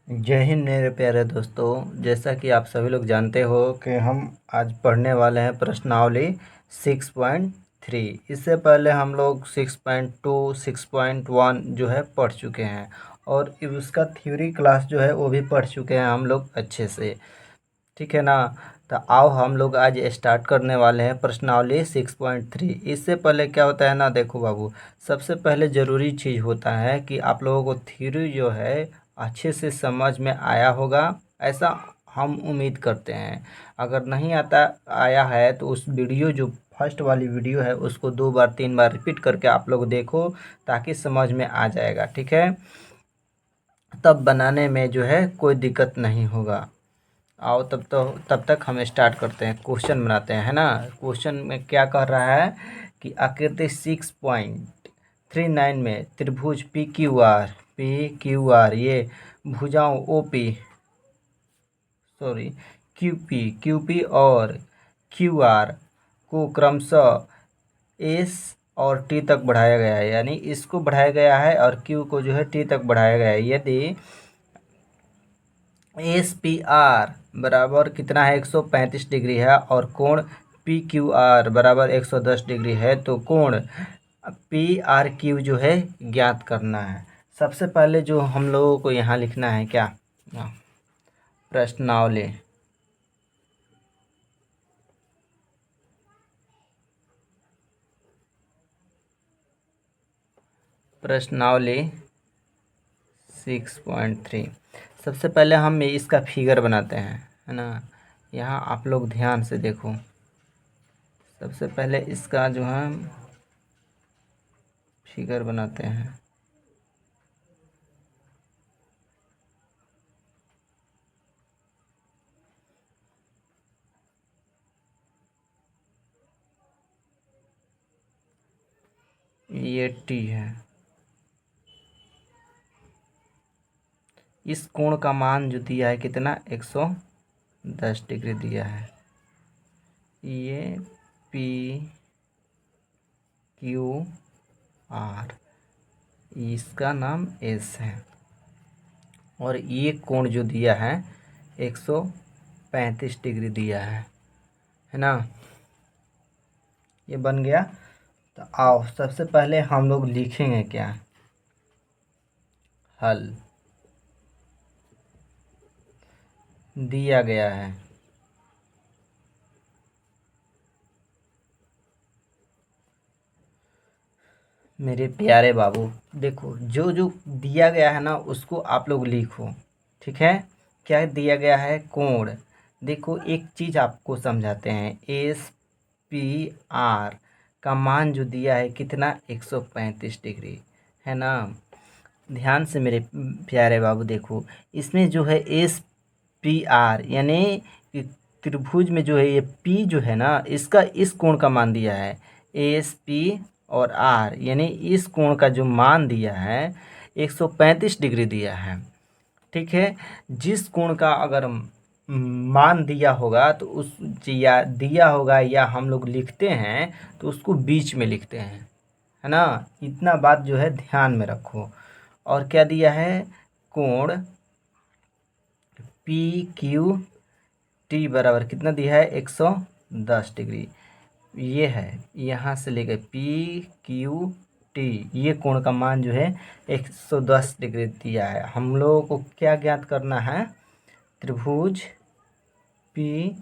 जय हिंद मेरे प्यारे दोस्तों। जैसा कि आप सभी लोग जानते हो कि हम आज पढ़ने वाले हैं प्रश्नावली 6.3। इससे पहले हम लोग 6.2 6.1 जो है पढ़ चुके हैं और उसका थ्योरी क्लास जो है वो भी पढ़ चुके हैं हम लोग अच्छे से। ठीक है ना। तो आओ हम लोग आज स्टार्ट करने वाले हैं प्रश्नावली 6.3। इससे पहले क्या होता है ना, देखो बाबू, सबसे पहले ज़रूरी चीज़ होता है कि आप लोगों को थ्योरी जो है अच्छे से समझ में आया होगा, ऐसा हम उम्मीद करते हैं। अगर नहीं आता आया है तो उस वीडियो जो फर्स्ट वाली वीडियो है उसको 2 बार 3 बार रिपीट करके आप लोग देखो, ताकि समझ में आ जाएगा। ठीक है, तब बनाने में जो है कोई दिक्कत नहीं होगा। आओ तब तक हम स्टार्ट करते हैं, क्वेश्चन बनाते हैं, है ना। क्वेश्चन में क्या कह रहा है कि आकृति 6.39 में त्रिभुज पी क्यू आर ये भुजाओं क्यूपी और क्यू आर को क्रमशः एस और टी तक बढ़ाया गया है, यानी इसको बढ़ाया गया है और क्यू को जो है टी तक बढ़ाया गया है। यदि एस पी आर बराबर कितना है 135 डिग्री है और कोण पी क्यू आर बराबर 110 डिग्री है, तो कोण पी आर क्यू जो है ज्ञात करना है। सबसे पहले जो हम लोगों को यहाँ लिखना है क्या, प्रश्नावली प्रश्नावली 6.3। सबसे पहले हम इसका फिगर बनाते हैं, है ना। यहाँ आप लोग ध्यान से देखो, सबसे पहले इसका जो है फिगर बनाते हैं। ये टी है, इस कोण का मान जो दिया है कितना 110 डिग्री दिया है। ये पी क्यू आर, इसका नाम एस है, और ये कोण जो दिया है 135 डिग्री दिया है ना। ये बन गया। तो आओ सबसे पहले हम लोग लिखेंगे क्या, हल दिया गया है। मेरे प्यारे बाबू, देखो जो जो दिया गया है ना उसको आप लोग लिखो। ठीक है, क्या दिया गया है, कोण। देखो एक चीज़ आपको समझाते हैं, एस पी आर का मान जो दिया है कितना 135 डिग्री, है ना। ध्यान से मेरे प्यारे बाबू देखो, इसमें जो है एस पी आर यानी कि त्रिभुज में जो है ये पी जो है ना, इसका इस कोण का मान दिया है एस पी, और आर यानी इस कोण का जो मान दिया है 135 डिग्री दिया है। ठीक है, जिस कोण का अगर मान दिया होगा तो उस या दिया होगा या हम लोग लिखते हैं तो उसको बीच में लिखते हैं, है ना। इतना बात जो है ध्यान में रखो। और क्या दिया है, कोण पी क्यू टी बराबर कितना दिया है 110 डिग्री। ये है, यहाँ से लेकर पी क्यू टी, ये कोण का मान जो है 110 डिग्री दिया है। हम लोगों को क्या ज्ञात करना है, त्रिभुज पी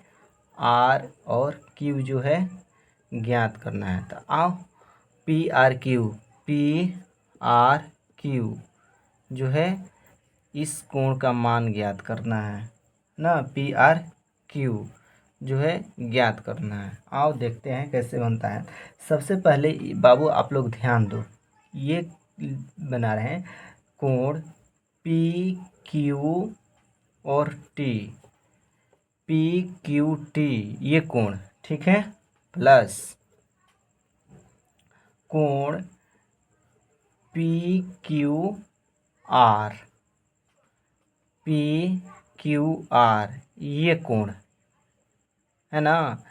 आर और क्यू जो है ज्ञात करना है। तो आओ पी आर क्यू जो है इस कोण का मान ज्ञात करना है ना, पी आर क्यू जो है ज्ञात करना है। आओ देखते हैं कैसे बनता है। सबसे पहले बाबू आप लोग ध्यान दो, ये बना रहे हैं कोण पी क्यू और टी, पी क्यू टी ये कोण, ठीक है, प्लस कोण P Q R, P Q R ये कोण, है ना।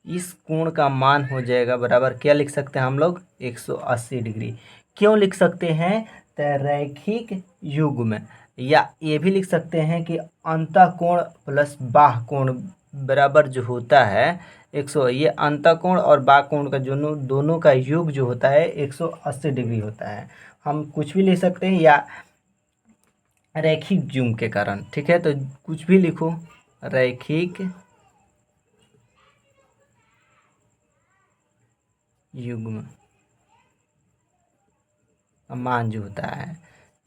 इस कोण का मान हो जाएगा बराबर, क्या लिख सकते हैं हम लोग 180 डिग्री। क्यों लिख सकते हैं, रैखिक युग्म, या ये भी लिख सकते हैं कि अंतःकोण प्लस बाह्य कोण बराबर जो होता है 100, ये अंतःकोण और बाह्य कोण का दोनों का योग जो होता है 180 डिग्री होता है। हम कुछ भी लिख सकते हैं या रैखिक युग्म के कारण, ठीक है, तो कुछ भी लिखो, रैखिक युग्म मान जो होता है,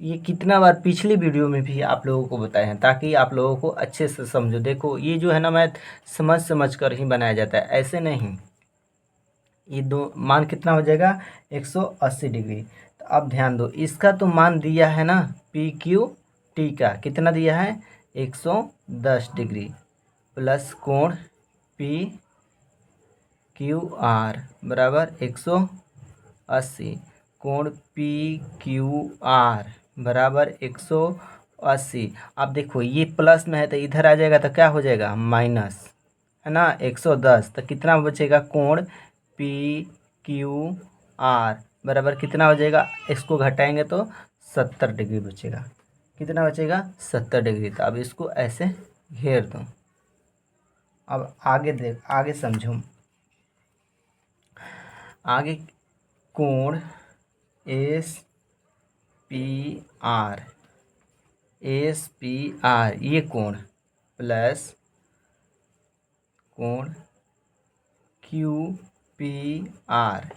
ये कितना बार पिछली वीडियो में भी आप लोगों को बताए हैं ताकि आप लोगों को अच्छे से समझो। देखो ये जो है ना मैथ समझ कर ही बनाया जाता है, ऐसे नहीं। ये दो मान कितना हो जाएगा 180 डिग्री। तो अब ध्यान दो, इसका तो मान दिया है ना पी क्यू टी का कितना दिया है 110 डिग्री प्लस कोण पी क्यू आर बराबर 180, कोण पी क्यू आर बराबर 180। अब देखो ये प्लस में है तो इधर आ जाएगा तो क्या हो जाएगा माइनस, है ना 110, तो कितना बचेगा कोण पी क्यू आर बराबर कितना हो जाएगा, इसको घटाएंगे तो 70 डिग्री बचेगा। कितना बचेगा 70 डिग्री। तो अब इसको ऐसे घेर दो। अब आगे देख, आगे समझो। आगे कोण S P R, S P R ये कोण प्लस कोण Q P R,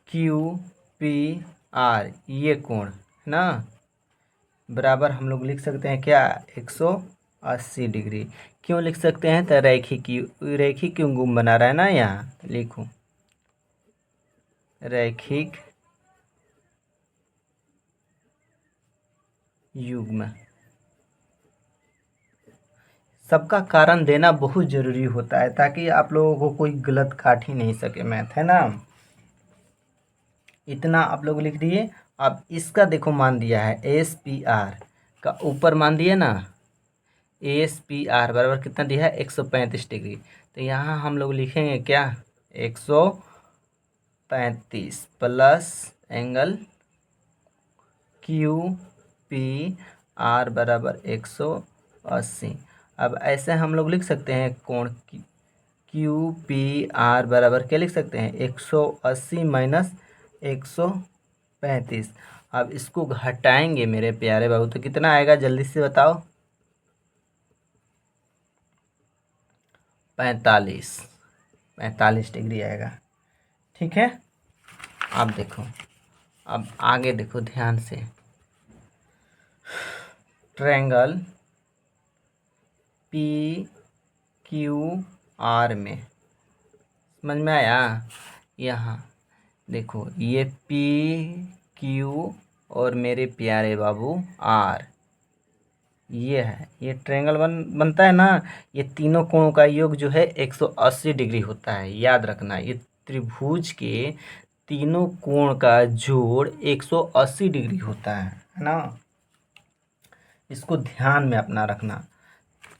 Q P R ये कोण है ना बराबर हम लोग लिख सकते हैं क्या 180 डिग्री। क्यों लिख सकते हैं तो रैखिक युग्म बना रहा है ना, यहाँ लिखो रैखिक युग्म। सबका कारण देना बहुत ज़रूरी होता है ताकि आप लोगों को कोई गलत काट ही नहीं सके मैथ, है ना। इतना आप लोग लिख दिए। अब इसका देखो मान दिया है एस पी आर का, ऊपर मान दिया ना एस पी आर बराबर कितना दिया है 135 डिग्री। तो यहाँ हम लोग लिखेंगे क्या 135 plus angle Q P R बराबर 180। अब ऐसे हम लोग लिख सकते हैं कोण क्यू पी आर बराबर क्या लिख सकते हैं 180 माइनस 135। अब इसको घटाएंगे मेरे प्यारे बाबू तो कितना आएगा जल्दी से बताओ 45 डिग्री आएगा, ठीक है। अब देखो, अब आगे देखो ध्यान से, ट्रायंगल पी क्यू आर में समझ में आया। यहाँ देखो ये पी क्यू और मेरे प्यारे बाबू आर ये है, ये ट्रायंगल बनता है ना। ये तीनों कोणों का योग जो है 180 डिग्री होता है, याद रखना। ये त्रिभुज के तीनों कोण का जोड़ 180 डिग्री होता है ना। इसको ध्यान में अपना रखना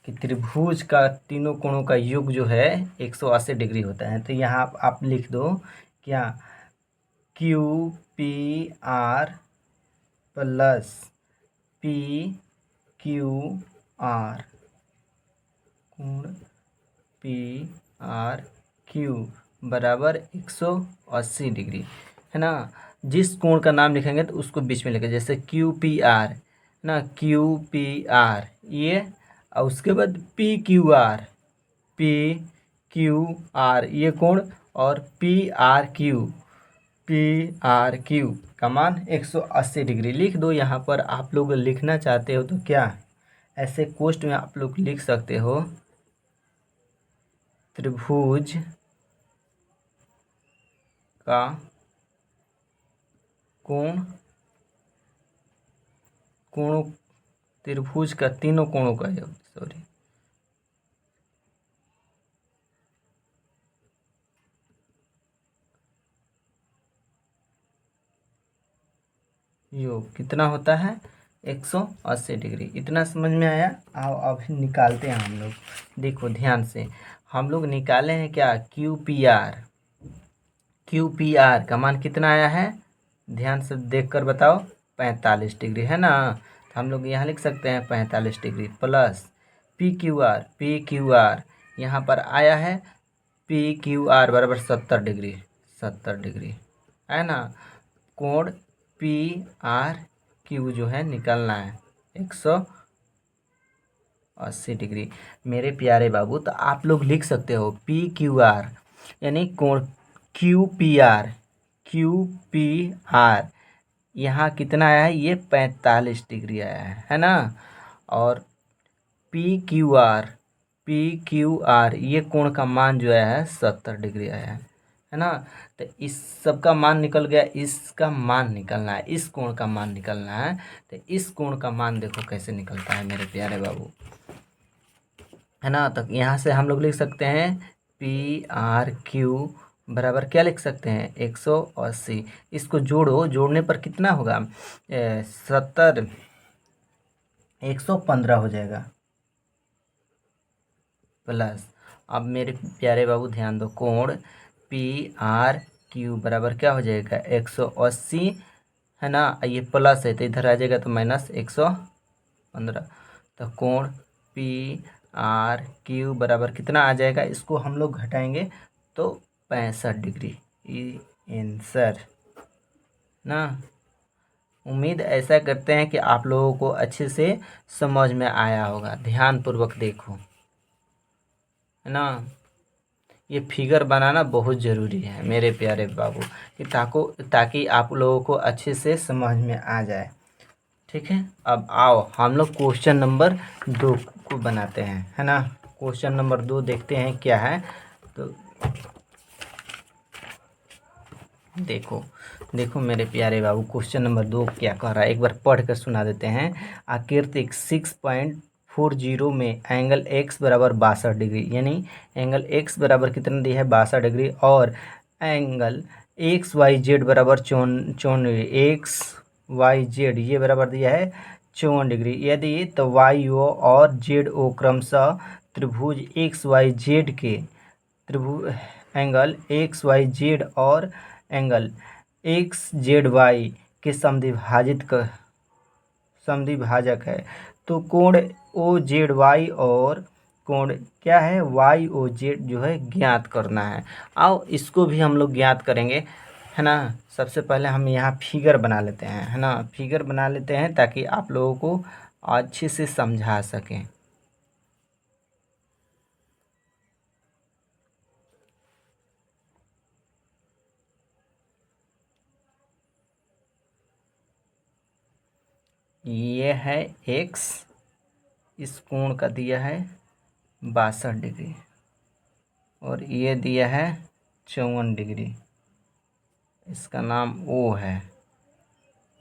कि त्रिभुज का तीनों कोणों का योग जो है 180 डिग्री होता है। तो यहाँ आप लिख दो क्या Q P R plus P Q R कोण पी आर क्यू बराबर 180 डिग्री, है ना। जिस कोण का नाम लिखेंगे तो उसको बीच में लिखें, जैसे क्यू पी आर ना, क्यू पी आर ये, और उसके बाद पी क्यू आर ये कोण, और पी आर क्यू का मान 180 डिग्री लिख दो। यहाँ पर आप लोग लिखना चाहते हो तो क्या ऐसे कोष्ठ में आप लोग लिख सकते हो त्रिभुज का कोणों त्रिभुज का तीनों कोणों का योग, सॉरी योग कितना होता है 180 डिग्री। इतना समझ में आया। आओ अब निकालते हैं हम लोग। देखो ध्यान से, हम लोग निकाले हैं क्या क्यू पी आर का मान कितना आया है, ध्यान से देख कर बताओ 45 डिग्री, है ना। तो हम लोग यहाँ लिख सकते हैं 45 degree plus P Q R यहाँ पर आया है पी क्यू आर बराबर 70 डिग्री, 70 डिग्री, है ना। कोण पी आर क्यू जो है निकलना है 180 डिग्री। मेरे प्यारे बाबू, तो आप लोग लिख सकते हो पी क्यू आर यानी कोण क्यू पी आर यहाँ कितना आया है, ये 45 डिग्री आया है ना। और पी क्यू आर ये कोण का मान जो आया है 70 डिग्री आया है ना। तो इस सब का मान निकल गया, इसका मान निकलना है, इस कोण का मान निकलना है। तो इस कोण का मान देखो कैसे निकलता है मेरे प्यारे बाबू, है ना। तो यहाँ से हम लोग लिख सकते हैं पी आर क्यू बराबर क्या लिख सकते हैं 180। इसको जोड़ो, जोड़ने पर कितना होगा 70, 115 हो जाएगा प्लस। अब मेरे प्यारे बाबू ध्यान दो, कोण पी आर क्यू बराबर क्या हो जाएगा 180, है ना। ये प्लस है तो इधर आ जाएगा तो -115। तो कोण पी आर क्यू बराबर कितना आ जाएगा, इसको हम लोग घटाएंगे तो 65 डिग्री। आंसर ना। उम्मीद ऐसा करते हैं कि आप लोगों को अच्छे से समझ में आया होगा। ध्यानपूर्वक देखो, है ना। ये फिगर बनाना बहुत ज़रूरी है मेरे प्यारे बाबू, कि ताकि आप लोगों को अच्छे से समझ में आ जाए। ठीक है, अब आओ हम लोग क्वेश्चन नंबर 2 को बनाते हैं, है ना। क्वेश्चन नंबर 2 देखते हैं क्या है। तो देखो देखो मेरे प्यारे बाबू, क्वेश्चन नंबर 2 क्या कह रहा है, एक बार पढ़ कर सुना देते हैं। आकृतिक 6.40 में एंगल एक्स बराबर 62 डिग्री, यानी एंगल एक्स बराबर कितना दिया है 62 डिग्री, और एंगल एक्स वाई जेड बराबर 54 एक्स वाई जेड ये बराबर दिया है 54 डिग्री। यदि तो वाई ओ और जेड ओ क्रमशः त्रिभुज एक्स वाई जेड के त्रिभुज एंगल एक्स वाई जेड और एंगल एक्स जेड वाई के समद्विभाजक है, तो कोण ओ जेड वाई और कोण क्या है वाई ओ जेड जो है ज्ञात करना है। आओ इसको भी हम लोग ज्ञात करेंगे, है ना। सबसे पहले हम यहाँ फिगर बना लेते हैं, है ना। फिगर बना लेते हैं ताकि आप लोगों को अच्छे से समझा सकें। ये है एक्स, इस कोण का दिया है 62 डिग्री, और ये दिया है 54 डिग्री, इसका नाम ओ है,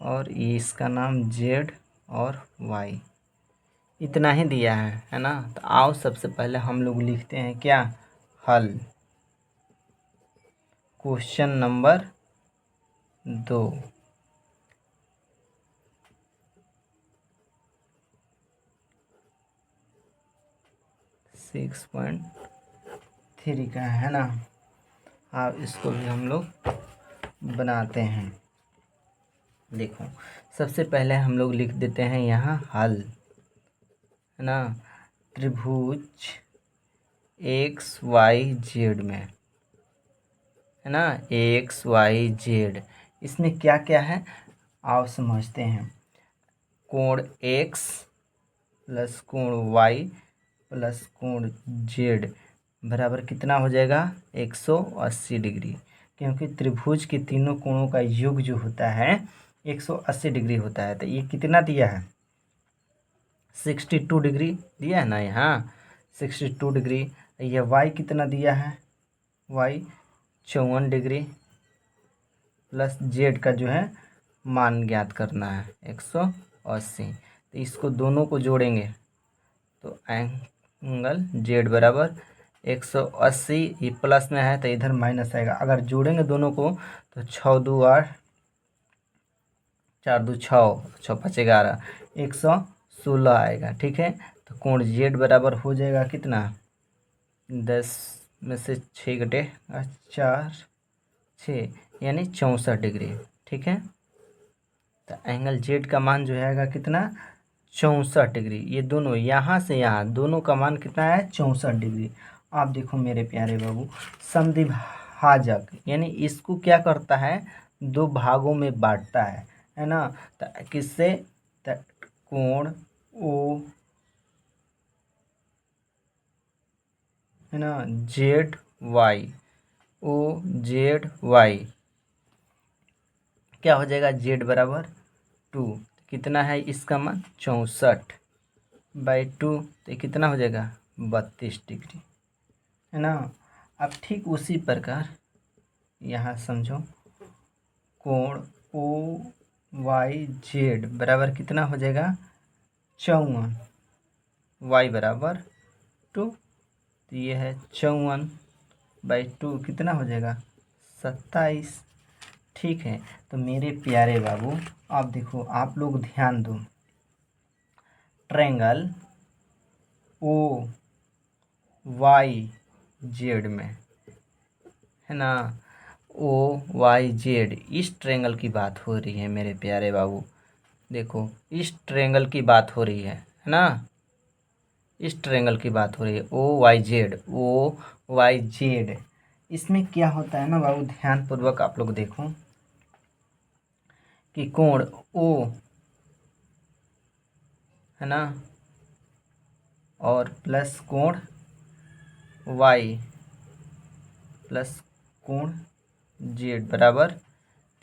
और ये इसका नाम जेड और वाई, इतना ही दिया है ना। तो आओ सबसे पहले हम लोग लिखते हैं क्या, हल। क्वेश्चन नंबर 2, 6.3 का है ना। अब इसको भी हम लोग बनाते हैं। देखो सबसे पहले हम लोग लिख देते हैं यहाँ हल, है ना। त्रिभुज एक्स वाई जेड में, है ना, एक्स वाई जेड, इसमें क्या क्या है आओ समझते हैं। कोण एक्स प्लस कोण वाई प्लस कोण जेड बराबर कितना हो जाएगा 180 डिग्री, क्योंकि त्रिभुज के तीनों कोणों का योग जो होता है 180 डिग्री होता है। तो ये कितना दिया है 62 डिग्री दिया है ना यहाँ 62 डिग्री। यह वाई कितना दिया है, वाई 54 डिग्री, प्लस जेड का जो है मान ज्ञात करना है 180। तो इसको दोनों को जोड़ेंगे तो एंगल जेड बराबर 180, ये प्लस में है तो इधर माइनस आएगा। अगर जोड़ेंगे दोनों को तो 6 2 8, 4 2 6, 6 5 11, 116 आएगा। ठीक है, तो कोण जेड बराबर हो जाएगा कितना 10 में से 6 घटे 4 6, यानी 64 डिग्री। ठीक है, तो एंगल जेड का मान जो है कितना 64 डिग्री। ये दोनों यहाँ से यहाँ दोनों का मान कितना है 64 डिग्री। आप देखो मेरे प्यारे बाबू, समद्विभाजक यानी इसको क्या करता है, दो भागों में बांटता है ना। तो किससे, तो कोण ओ है ना Z Y, O Z Y क्या हो जाएगा, जेड बराबर 2। कितना है इसका मान 64/2, तो कितना हो जाएगा 32 डिग्री, है ना। अब ठीक उसी प्रकार यहाँ समझो, कोण ओ वाई जेड बराबर कितना हो जाएगा 54, वाई बराबर 2, तो ये है 54/2 कितना हो जाएगा 27। ठीक है, तो मेरे प्यारे बाबू आप देखो, आप लोग ध्यान दो, ट्रायंगल ओ वाई जेड में है ना, ओ वाई जेड इस ट्रायंगल की बात हो रही है मेरे प्यारे बाबू। देखो इस ट्रायंगल की बात हो रही है ना, इस ट्रायंगल की बात हो रही है O Y Z, O Y Z. इसमें क्या होता है ना बाबू, ध्यान पूर्वक आप लोग देखो कि कोण ओ है ना और प्लस कोण वाई प्लस कोण जेड बराबर,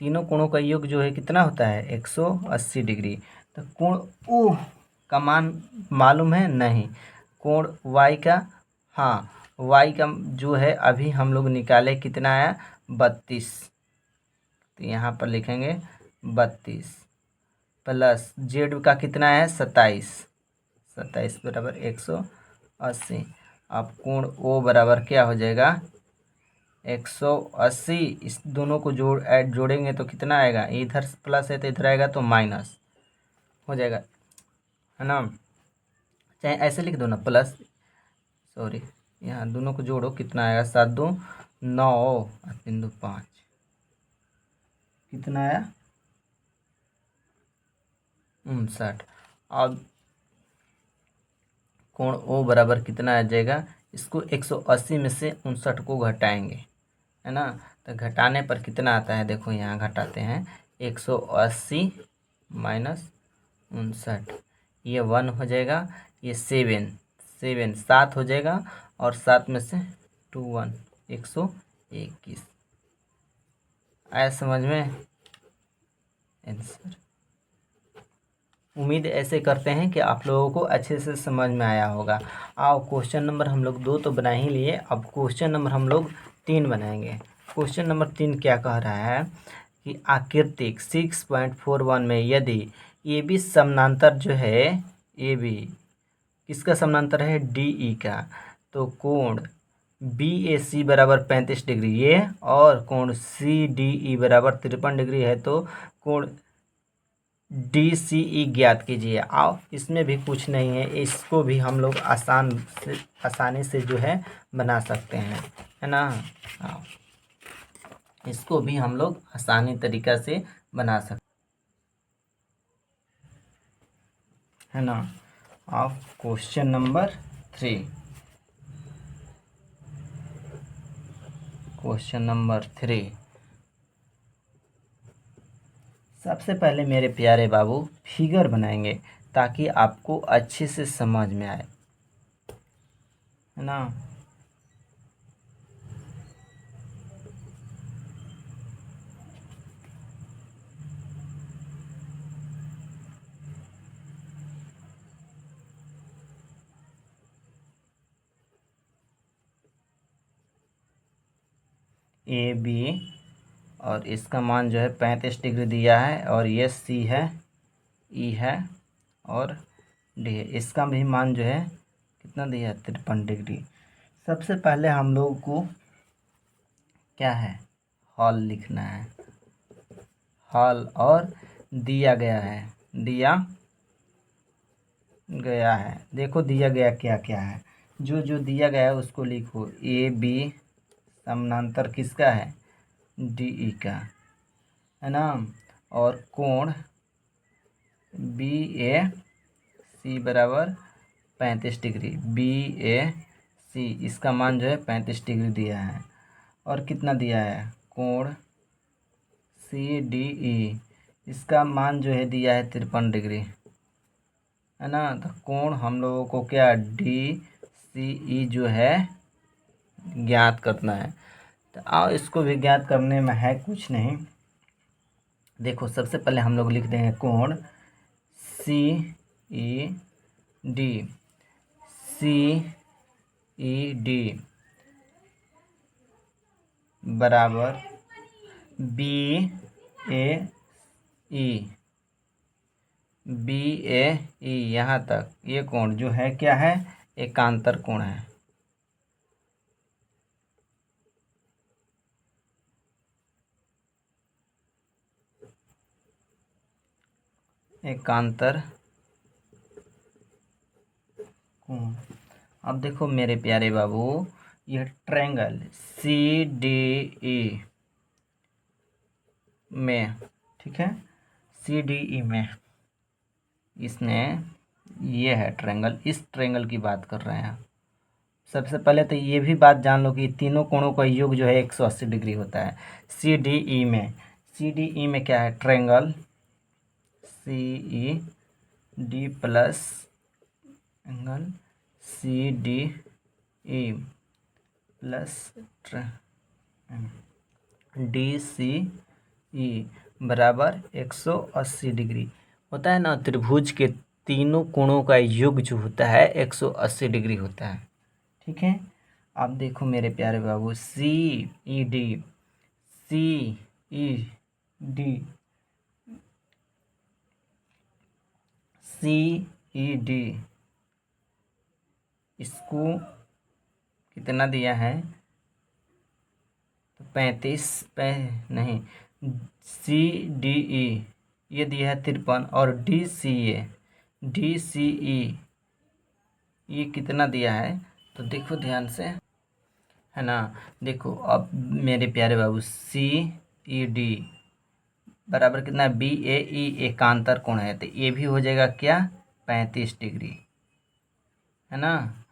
तीनों कोणों का योग जो है कितना होता है 180 डिग्री। तो कोण ओ का मान मालूम है नहीं, कोण वाई का, हाँ वाई का जो है अभी हम लोग निकाले कितना आया 32, तो यहाँ पर लिखेंगे 32 प्लस जेड का कितना है 27, 27 बराबर 180। अब कोण ओ बराबर क्या हो जाएगा 180, इस दोनों को जोड़ेंगे तो कितना आएगा, इधर प्लस है तो इधर आएगा तो माइनस हो जाएगा, है ना। चाहे ऐसे लिख दो ना, प्लस, सॉरी यहाँ दोनों को जोड़ो कितना आएगा 7 2 9 और 3 2 5, कितना आया 59। अब कोण ओ बराबर कितना आ जाएगा, इसको 180 में से 59 को घटाएंगे, है ना। तो घटाने पर कितना आता है, देखो यहाँ घटाते हैं 180 माइनस 59, ये 1 हो जाएगा, ये 7 7 7 हो जाएगा और 7 में से 2 1 121 आया समझ में आंसर। उम्मीद ऐसे करते हैं कि आप लोगों को अच्छे से समझ में आया होगा। आओ क्वेश्चन नंबर हम लोग 2 तो बना ही लिए, अब क्वेश्चन नंबर हम लोग 3 बनाएंगे। क्वेश्चन नंबर 3 क्या कह रहा है कि आकृतिक 6.41 में यदि ए बी समानांतर जो है, ए बी किसका समानांतर है, डी ई का, तो कोण बी ए सी बराबर 35 डिग्री ये, और कोण सी डी ई बराबर 53 डिग्री है, तो कोण डी सी ई ज्ञात कीजिए। आओ इसमें भी कुछ नहीं है, इसको भी हम लोग आसानी से जो है बना सकते हैं, है ना। आओ इसको भी हम लोग आसानी तरीका से बना सकते है ना। आओ क्वेश्चन नंबर 3, क्वेश्चन नंबर 3 सबसे पहले मेरे प्यारे बाबू फिगर बनाएंगे ताकि आपको अच्छे से समझ में आए, है ना। ए बी और इसका मान जो है 35 डिग्री दिया है, और ये सी है, ई है और डी है, इसका भी मान जो है कितना दिया है 53 डिग्री। सबसे पहले हम लोग को क्या है, हॉल लिखना है, हॉल, और दिया गया है, दिया गया है, देखो दिया गया क्या क्या है, जो जो दिया गया है उसको लिखो। ए बी समानांतर किसका है, डी ई का, है ना। और कोण BAC बराबर 35 डिग्री। BAC इसका मान जो है 35 डिग्री दिया है। और कितना दिया है, कोण CDE इसका मान जो है दिया है 53 डिग्री, है ना। तो कोण हम लोगों को क्या DCE जो है ज्ञात करना है। तो आओ इसको भी ज्ञात करने में है कुछ नहीं। देखो सबसे पहले हम लोग लिख देंगे कोण CED बराबर BAE यहाँ तक ये कोण जो है क्या है, एकांतर कोण है। एकांतर कोण। अब देखो मेरे प्यारे बाबू, यह ट्रायंगल CDE में, ठीक है, CDE में इसने ये है ट्रायंगल, इस ट्रायंगल की बात कर रहे हैं। सबसे पहले तो ये भी बात जान लो कि तीनों कोणों का योग जो है 180 डिग्री होता है CDE में। CDE में क्या है, triangle CED plus angle CDE plus DCE बराबर 180 डिग्री होता है ना। त्रिभुज के तीनों कोणों का योग जो होता है 180 डिग्री होता है, ठीक है। आप देखो मेरे प्यारे बाबू, CED इसको कितना दिया है, तो 35 नहीं, CDE ये दिया है 53 और DCE ये कितना दिया है, तो देखो ध्यान से, है ना। देखो अब मेरे प्यारे बाबू, CED बराबर कितना है, BAE एकांतर कोण है, तो ये भी हो जाएगा क्या 35 डिग्री, है ना।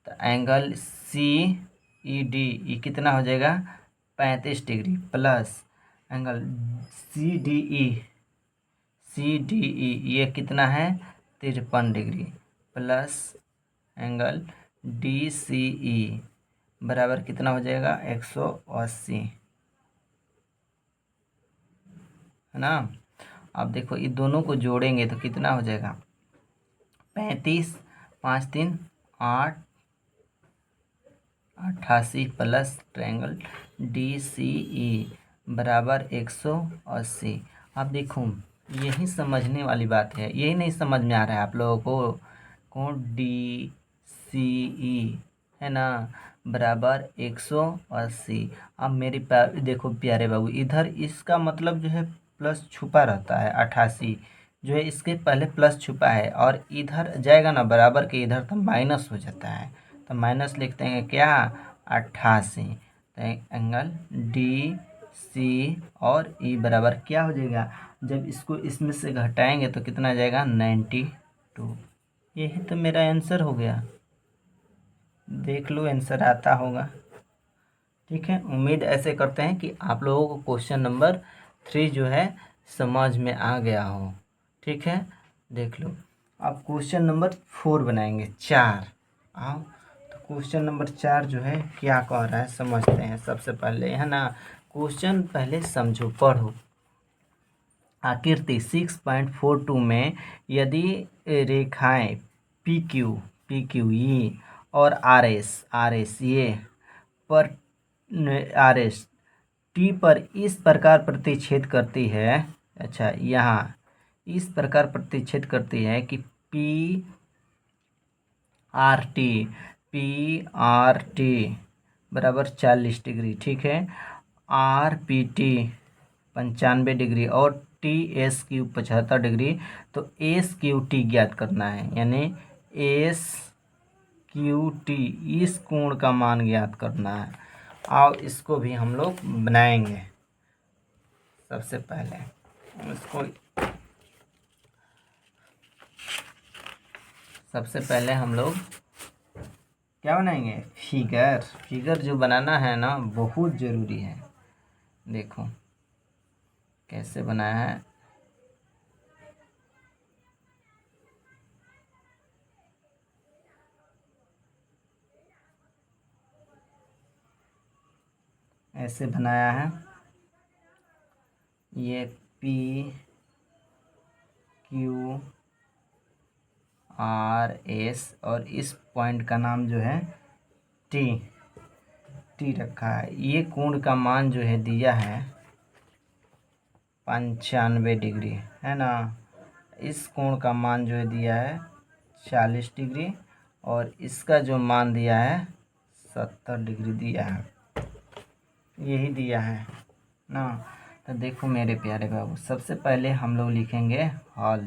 तो एंगल CED ये कितना हो जाएगा 35 डिग्री प्लस एंगल CDE ये कितना है 53 डिग्री प्लस एंगल DCE बराबर कितना हो जाएगा 180, है ना। अब देखो ये दोनों को जोड़ेंगे तो कितना हो जाएगा 35, 5 3 8, 88 प्लस ट्रायंगल DCE बराबर 180। अब देखो यही समझने वाली बात है, यही नहीं समझ में आ रहा है आप लोगों को, कौन DCE है ना बराबर 180। अब मेरी देखो प्यारे बाबू, इधर इसका मतलब जो है प्लस छुपा रहता है, 88 जो है इसके पहले प्लस छुपा है, और इधर जाएगा ना बराबर के इधर तो माइनस हो जाता है, तो माइनस लिखते हैं क्या 88। तो एंगल DC और E बराबर क्या हो जाएगा, जब इसको इसमें से घटाएंगे तो कितना जाएगा 92। यही तो मेरा आंसर हो गया, देख लो आंसर आता होगा, ठीक है। उम्मीद ऐसे करते हैं कि आप लोगों को क्वेश्चन नंबर 3 जो है समझ में आ गया हो, ठीक है। देख लो अब क्वेश्चन नंबर 4 बनाएंगे, 4। आओ तो क्वेश्चन नंबर 4 जो है क्या कह रहा है समझते हैं सबसे पहले, है ना। क्वेश्चन पहले समझो, पढ़ो। आकृति 6.42 में यदि रेखाएं PQ और RS ये पर RS T पर इस प्रकार प्रतिच्छेद करती है, अच्छा यहाँ इस प्रकार प्रतिच्छेद करती है कि PRT बराबर 40 डिग्री, ठीक है। RPT 95 डिग्री और TSQ 75 डिग्री। तो SQT ज्ञात करना है, यानी SQT इस कोण का मान ज्ञात करना है। आओ इसको भी हम लोग बनाएंगे। सबसे पहले इसको सबसे पहले हम लोग क्या बनाएंगे, फिगर। फिगर जो बनाना है ना बहुत ज़रूरी है। देखो कैसे बनाया है। ऐसे बनाया है। ये पी क्यू आर एस और इस पॉइंट का नाम जो है टी टी रखा है। ये कोण का मान जो है दिया है 95 डिग्री, है ना। इस कोण का मान जो है दिया है 40 डिग्री और इसका जो मान दिया है 70 डिग्री दिया है। यही दिया है ना। तो देखो मेरे प्यारे बाबू, सबसे पहले हम लोग लिखेंगे हॉल,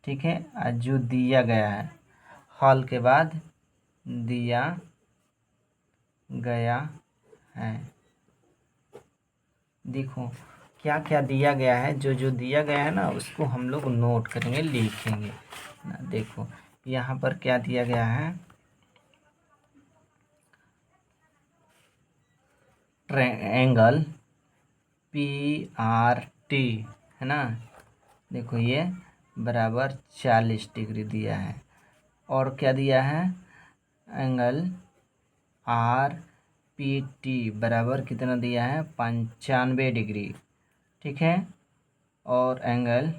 ठीक है। आज जो दिया गया है, हॉल के बाद दिया गया है। देखो क्या क्या दिया गया है, जो जो दिया गया है ना उसको हम लोग नोट करेंगे, लिखेंगे ना। देखो यहाँ पर क्या दिया गया है, एंगल पी आर टी, है ना। देखो ये बराबर 40 डिग्री दिया है। और क्या दिया है, एंगल आर पी टी बराबर कितना दिया है 95 डिग्री, ठीक है। और एंगल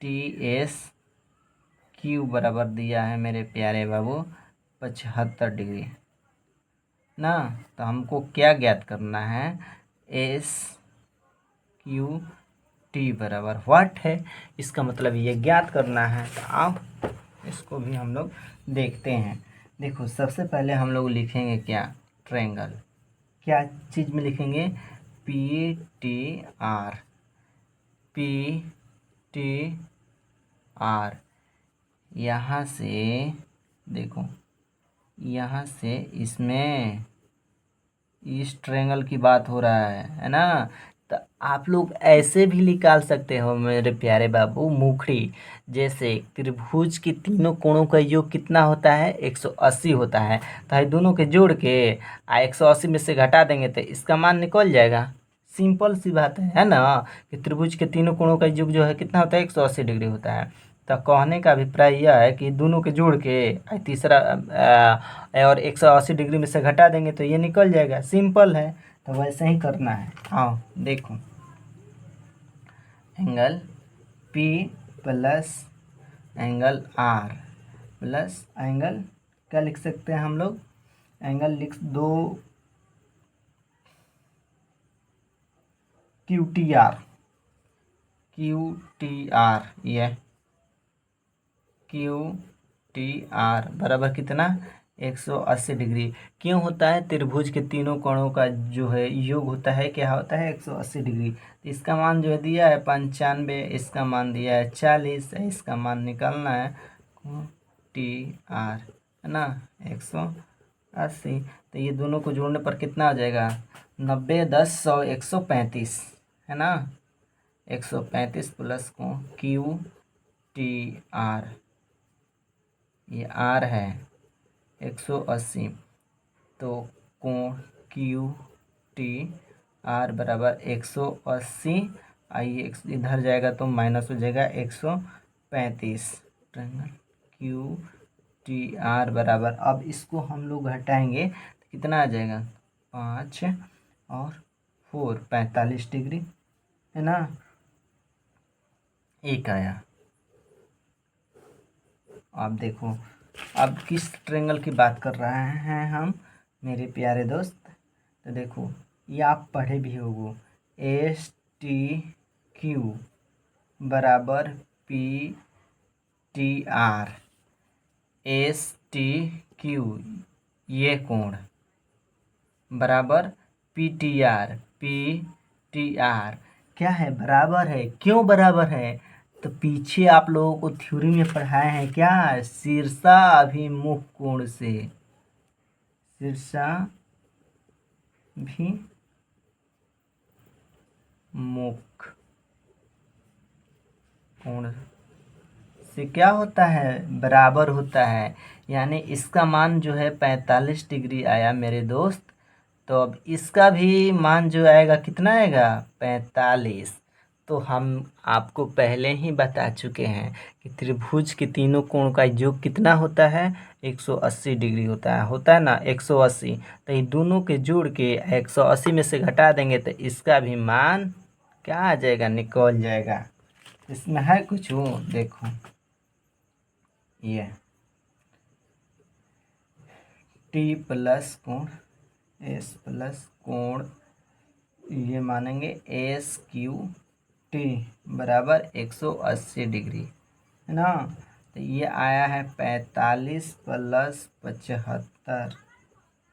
टी एस क्यू बराबर दिया है मेरे प्यारे बाबू 75 डिग्री ना। तो हमको क्या ज्ञात करना है, एस क्यू टी बराबर व्हाट है, इसका मतलब ये ज्ञात करना है। तो अब इसको भी हम लोग देखते हैं। देखो सबसे पहले हम लोग लिखेंगे क्या, ट्रायंगल। क्या चीज़ में लिखेंगे, P T R, P T R. यहाँ से देखो, यहाँ से इसमें इस ट्रायंगल की बात हो रहा है ना। तो आप लोग ऐसे भी निकाल सकते हो मेरे प्यारे बाबू, मुखड़ी। जैसे त्रिभुज के तीनों कोणों का योग कितना होता है, 180 होता है। तो ये दोनों के जोड़ के 180 में से घटा देंगे तो इसका मान निकल जाएगा। सिंपल सी बात है ना। कि त्रिभुज के तीनों कोणों का योग जो है कितना होता है, 180 डिग्री होता है। तो कहने का अभिप्राय यह है कि दोनों के जोड़ के तीसरा और 180 डिग्री में से घटा देंगे तो ये निकल जाएगा। सिंपल है। तो वैसे ही करना है। हाँ देखो, angle P plus angle R plus angle, क्या लिख सकते हैं हम लोग, एंगल लिख दो Q T R, Q T R, ये क्यू टी आर बराबर कितना, 180 डिग्री। क्यों होता है, त्रिभुज के तीनों कोणों का जो है योग होता है, क्या होता है 180 डिग्री। तो इसका मान जो है दिया है 95, इसका मान दिया है 40, इसका मान निकालना है टी आर, है ना, 180। तो ये दोनों को जोड़ने पर कितना आ जाएगा, 90 10 100 135, है ना। 135 प्लस को क्यू टी आर, ये आर है 180। तो कोण क्यू टी आर बराबर 180, आइए इधर जाएगा तो माइनस हो जाएगा 135। ट्रायंगल क्यू टी आर बराबर, अब इसको हम लोग घटाएंगे तो कितना आ जाएगा, 5 और 4 45 डिग्री, है ना। एक आया। आप देखो अब किस ट्रायंगल की बात कर रहे हैं हम मेरे प्यारे दोस्त। तो देखो ये आप पढ़े भी होगो, एस टी क्यू बराबर P T R, S T Q ये कोण बराबर P T R, P T R क्या है, बराबर है। क्यों बराबर है, तो पीछे आप लोगों को थ्योरी में पढ़ाए हैं क्या, शीर्षाभिमुख कोण से, शीर्षाभिमुख कोण से क्या होता है, बराबर होता है। यानी इसका मान जो है 45 डिग्री आया मेरे दोस्त। तो अब इसका भी मान जो आएगा कितना आएगा, 45। तो हम आपको पहले ही बता चुके हैं कि त्रिभुज के तीनों कोण का योग कितना होता है, 180 डिग्री होता है ना 180। तो ये दोनों के जोड़ के 180 में से घटा देंगे तो इसका भी मान क्या आ जाएगा, निकल जाएगा। इसमें है कुछ वो देखो, ये टी प्लस कोण एस प्लस कोण, ये मानेंगे एस क्यू टी बराबर 180 डिग्री, है ना। तो ये आया है 45 प्लस 75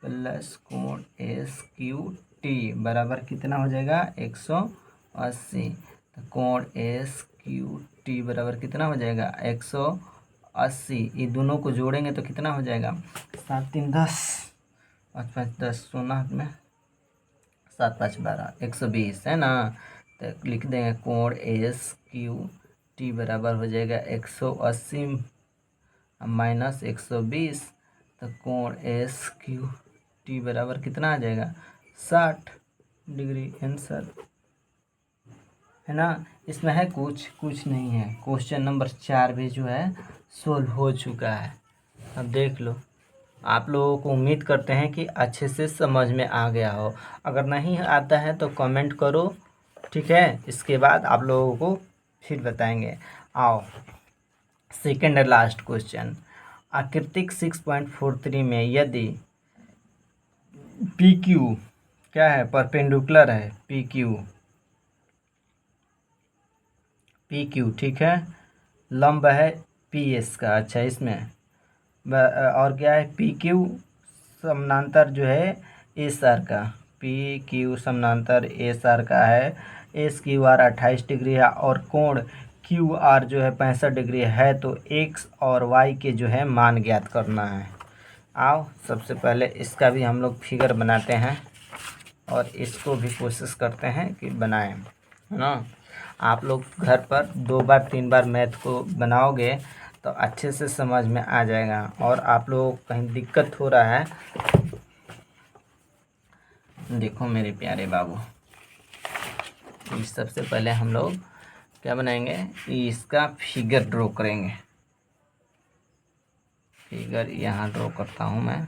प्लस कोण एस क्यू टी बराबर कितना हो जाएगा, 180। तो कोण एस क्यू टी बराबर कितना हो जाएगा, 180। ये दोनों को जोड़ेंगे तो कितना हो जाएगा, 7 3 10, 5 5 10, 16 में 7 5 12, 120, है ना। तो लिख देंगे कोण एस क्यू टी बराबर हो जाएगा 180 माइनस 120। तो कोण एस क्यू टी बराबर कितना आ जाएगा, 60 डिग्री। आंसर है ना। इसमें है कुछ नहीं है। क्वेश्चन नंबर 4 भी जो है सोल्व हो चुका है। अब देख लो, आप लोगों को उम्मीद करते हैं कि अच्छे से समझ में आ गया हो। अगर नहीं आता है तो कमेंट करो, ठीक है। इसके बाद आप लोगों को फिर बताएंगे। आओ सेकेंड एंड लास्ट क्वेश्चन। आकृतिक 6.43 में यदि पी क्यू क्या है, परपेंडिकुलर है, पी क्यू ठीक है, लंब है पी एस का। अच्छा इसमें और क्या है, पी क्यू समानांतर जो है एस आर का, पी क्यू समानांतर एस आर का है। एस क्यू आर 28 डिग्री है और कोण क्यू आर जो है 65 डिग्री है। तो एक्स और वाई के जो है मान ज्ञात करना है। आओ सबसे पहले इसका भी हम लोग फिगर बनाते हैं और इसको भी कोशिश करते हैं कि बनाएं, है ना। आप लोग घर पर 2 बार 3 बार मैथ को बनाओगे तो अच्छे से समझ में आ जाएगा। और आप लोगों को कहीं दिक्कत हो रहा है, देखो मेरे प्यारे बाबू, इस सबसे पहले हम लोग क्या बनाएंगे, इसका फिगर ड्रॉ करेंगे। फिगर यहाँ ड्रॉ करता हूँ मैं।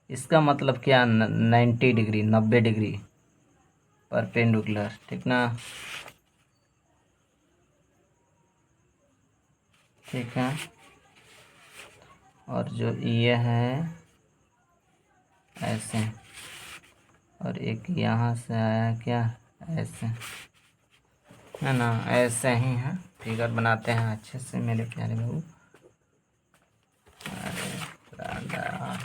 इसका मतलब क्या, 90 डिग्री, 90 डिग्री परपेंडिकुलर, ठीक ना। ठीक है, और जो ये है ऐसे, और एक यहाँ से आया क्या, ऐसे, है ना। ऐसे ही है, फिगर बनाते हैं अच्छे से मेरे प्यारे बाबू। अरे दादा,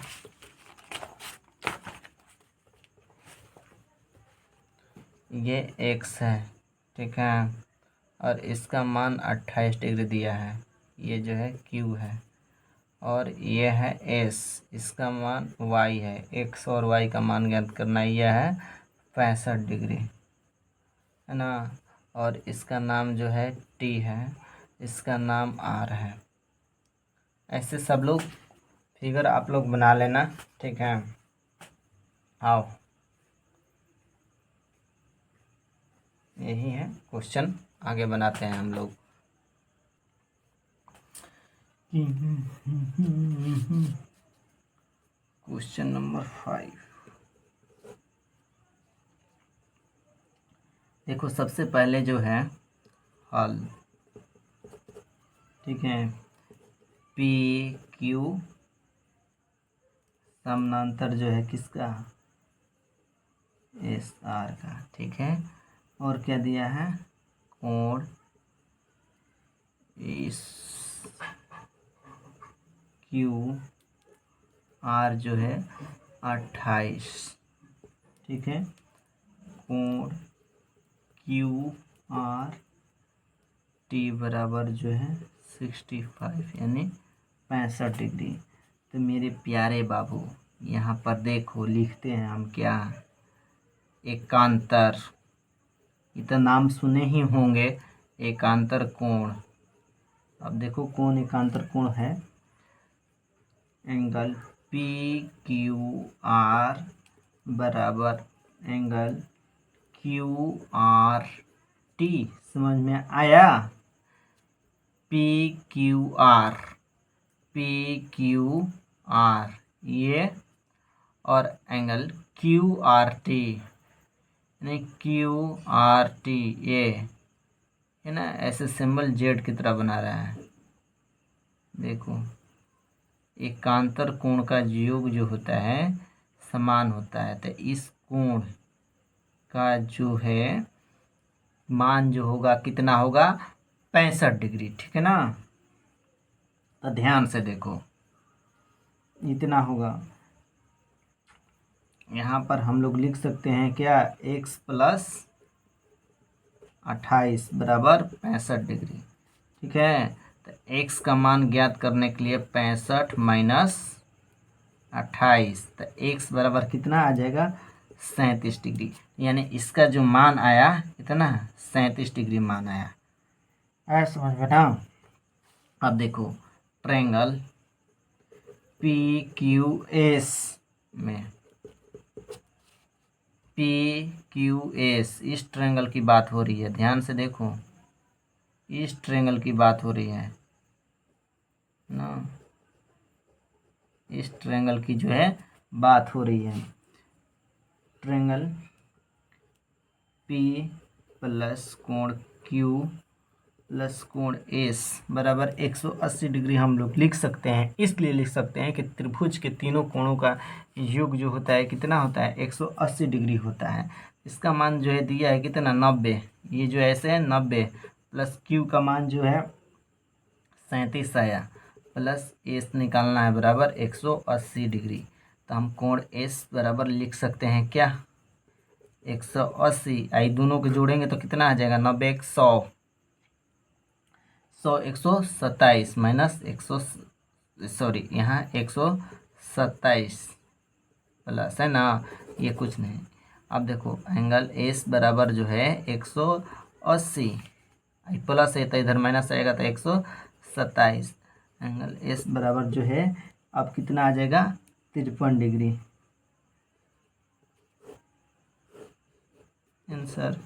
ये एक्स है, ठीक है, और इसका मान 28 डिग्री दिया है। ये जो है क्यू है और ये है एस, इसका मान वाई है। एक्स और वाई का मान ज्ञात करना है। यह है 65 डिग्री, है ना। और इसका नाम जो है टी है, इसका नाम आर है। ऐसे सब लोग फिगर आप लोग बना लेना, ठीक है। आओ यही है क्वेश्चन, आगे बनाते हैं हम लोग। क्वेश्चन नंबर 5 देखो, सबसे पहले जो है हल, ठीक है, पी क्यू समानांतर जो है किसका, एस आर का, ठीक है। और क्या दिया है, कोण इस क्यू आर जो है 28, ठीक है। कोण क्यू आर टी बराबर जो है 65 यानी 65 डिग्री। तो मेरे प्यारे बाबू यहाँ पर देखो, लिखते हैं हम क्या, एकांतर ये तो नाम सुने ही होंगे, एकांतर कोण। अब देखो कौन एकांतर कोण है। एंगल पी क्यू आर बराबर एंगल क्यू आर टी। समझ में आया। P Q R, P Q R ये, और एंगल क्यू आर टी यानी क्यू आर टी ये है ना, ऐसे सिंबल जेड की तरह बना रहा है। देखो एकांतर कोण का योग जो होता है समान होता है, तो इस कोण का जो है मान जो होगा कितना होगा, 65 डिग्री। ठीक है ना, तो ध्यान से देखो इतना होगा। यहाँ पर हम लोग लिख सकते हैं क्या, x प्लस 28 बराबर 65 डिग्री। ठीक है, तो x का मान ज्ञात करने के लिए 65 माइनस 28, तो x बराबर कितना आ जाएगा, 37 डिग्री। यानी इसका जो मान आया कितना, 37 डिग्री मान आया। ऐसा समझ में ना। अब देखो ट्रायंगल पी क्यू एस में, पी क्यू एस इस ट्रायंगल की बात हो रही है, ध्यान से देखो इस ट्रायंगल की बात हो रही है ना, इस ट्रायंगल की जो है बात हो रही है। ट्रायंगल पी प्लस कोण क्यू प्लस कोण एस बराबर 180 डिग्री हम लोग लिख सकते हैं। इसलिए लिख सकते हैं कि त्रिभुज के तीनों कोणों का योग जो होता है कितना होता है, 180 डिग्री होता है। इसका मान जो है दिया है कितना, 90। ये जो ऐसे है 90 प्लस क्यू का मान जो है 37 आया, प्लस एस निकालना है बराबर 180 डिग्री। तो हम कोण एस बराबर लिख सकते हैं क्या, 180। आई दोनों को जोड़ेंगे तो कितना आ जाएगा, 90 100 127 माइनस 100, सॉरी यहाँ 127 प्लस है ना, ये कुछ नहीं। अब देखो एंगल एस बराबर जो है 180, प्लस है तो इधर माइनस आएगा तो 127। एंगल एस बराबर जो है अब कितना आ जाएगा, 53 डिग्री। आंसर।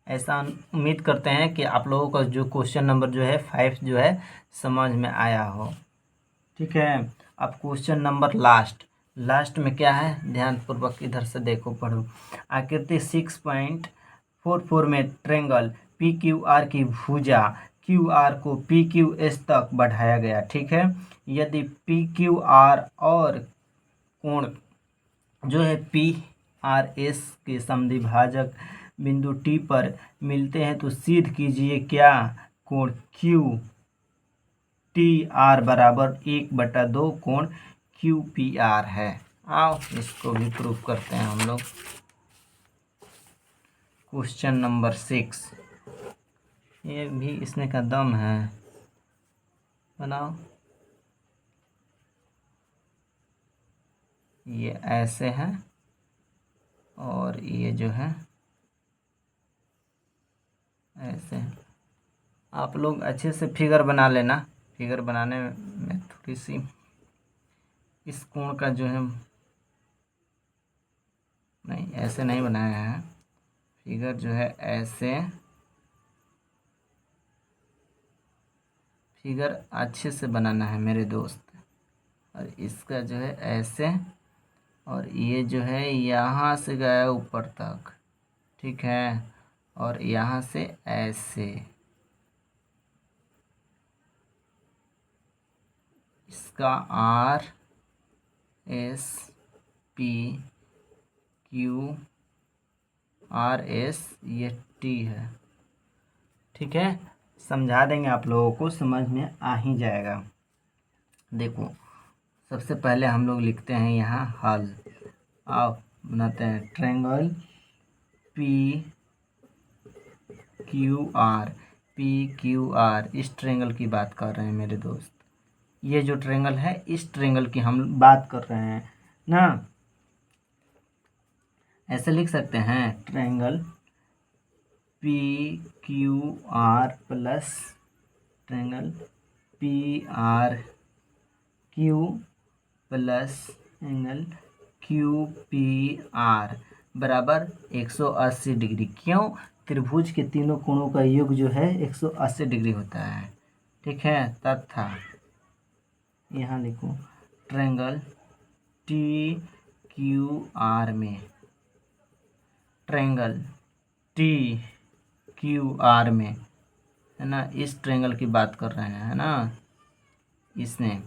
ऐसा उम्मीद करते हैं कि आप लोगों का जो क्वेश्चन नंबर जो है 5 जो है समझ में आया हो। ठीक है, अब क्वेश्चन नंबर लास्ट में क्या है, ध्यानपूर्वक इधर से देखो पढ़ो। आकृति 6.44 में ट्रायंगल पी क्यू आर की भुजा क्यू आर को पी क्यू एस तक बढ़ाया गया। ठीक है, यदि पी क्यू आर और कोण जो है पी आर एस के समद्विभाजक बिंदु टी पर मिलते हैं तो सिद्ध कीजिए क्या कोण क्यू टी आर बराबर 1/2 कोण क्यू पी आर है। आओ इसको भी प्रूफ करते हैं हम लोग। क्वेश्चन नंबर 6, ये भी इसने का दम है, बनाओ। ये ऐसे है और ये जो है ऐसे है। आप लोग अच्छे से फिगर बना लेना, फिगर बनाने में थोड़ी सी इस कोण का जो है, नहीं ऐसे नहीं बनाया है फिगर, जो है ऐसे फिगर अच्छे से बनाना है मेरे दोस्त। और इसका जो है ऐसे, और ये जो है यहाँ से गया ऊपर तक, ठीक है, और यहाँ से ऐसे। इसका R S P Q R S ये टी है। ठीक है, समझा देंगे आप लोगों को, समझ में आ ही जाएगा। देखो सबसे पहले हम लोग लिखते हैं यहाँ हल। आओ बनाते हैं ट्रायंगल पी क्यू आर इस ट्रायंगल की बात कर रहे हैं मेरे दोस्त। ये जो ट्रायंगल है इस ट्रायंगल की हम बात कर रहे हैं ना। ऐसे लिख सकते हैं triangle P Q R plus triangle P R Q plus angle Q P R बराबर 180 डिग्री। क्यों? त्रिभुज के तीनों कोणों का योग जो है 180 डिग्री होता है। ठीक है, तथा यहाँ लिखो ट्रायंगल टी क्यू आर में, ट्रायंगल टी क्यू आर में, है ना, इस ट्रायंगल की बात कर रहे हैं, है ना, इसने।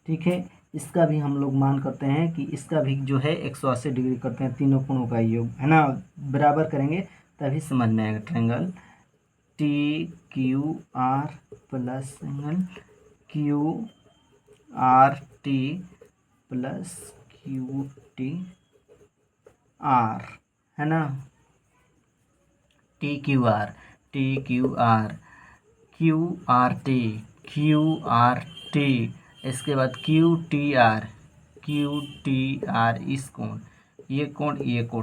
ठीक है, इसका भी हम लोग मान करते हैं कि इसका भी जो है 180 डिग्री करते हैं, तीनों कोणों का योग, है ना, बराबर करेंगे तभी समझ में आएगा। Triangle T Q R plus angle Q R T plus Q T are, है ना, T Q R Q R T, इसके बाद क्यू टी आर, इस कोण, ये कोण,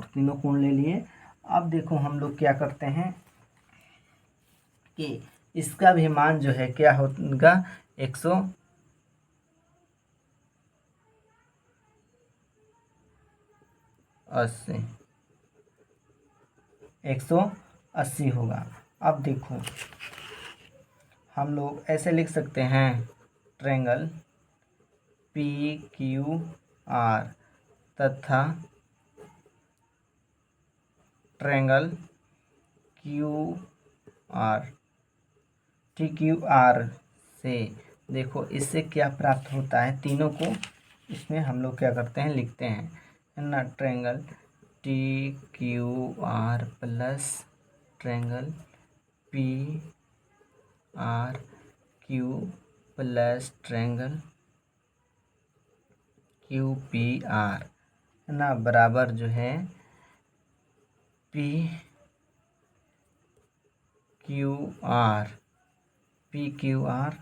तीनों कोण ले लिए। अब देखो हम लोग क्या करते हैं कि इसका भी मान जो है क्या होगा, 180 होगा। अब देखो हम लोग ऐसे लिख सकते हैं, ट्रायंगल पी क्यू आर तथा triangle Q R T Q R से देखो इससे क्या प्राप्त होता है, तीनों को इसमें हम लोग क्या करते हैं, लिखते हैं, है ना, triangle T Q R plus triangle P R Q plus triangle Q P R, है ना, बराबर जो है पी क्यू आर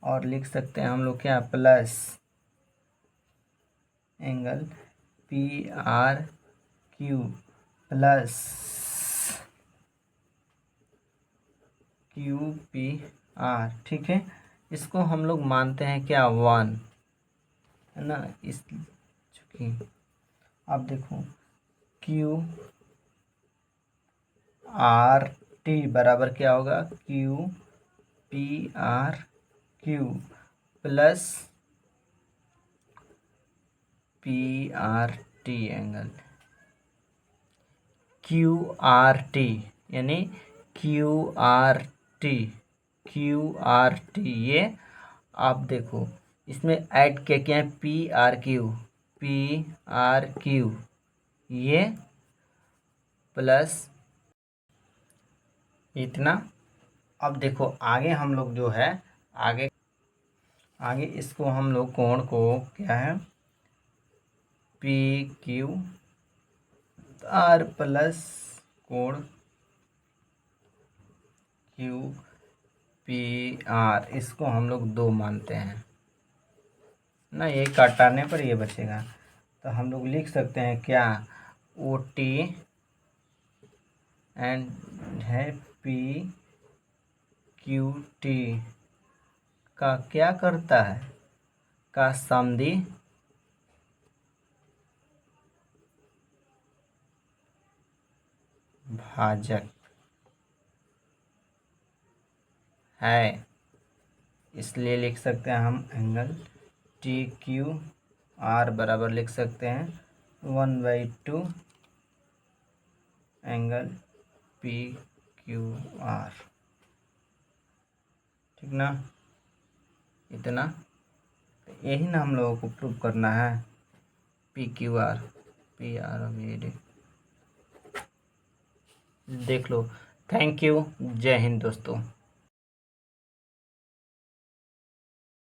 और लिख सकते हैं हम लोग क्या, plus angle P R Q plus Q P R. ठीक है, इसको हम लोग मानते हैं क्या, 1, है ना, इस चुकी। अब देखो क्यू आर टी बराबर क्या होगा, Q P R Q plus P R T angle Q R T, यानी क्यू आर टी, ये आप देखो इसमें ऐड क्या क्या है, पी आर क्यू ये प्लस इतना। अब देखो आगे हम लोग जो है आगे इसको हम लोग कोण को क्या है, पी क्यू आर प्लस कोण क्यू पी आर, इसको हम लोग 2 मानते हैं ना, ये काटने पर ये बचेगा, तो हम लोग लिख सकते हैं क्या, ओ टी एंड है पी क्यू टी का क्या करता है, का समधि भाजक है, इसलिए लिख सकते हैं हम एंगल टी क्यू आर बराबर लिख सकते हैं 1/2 एंगल पी क्यू आर। ठीक ना, इतना, तो यही ना हम लोगों को प्रूव करना है, पी क्यू आर ये देख लो। थैंक यू, जय हिंद दोस्तों।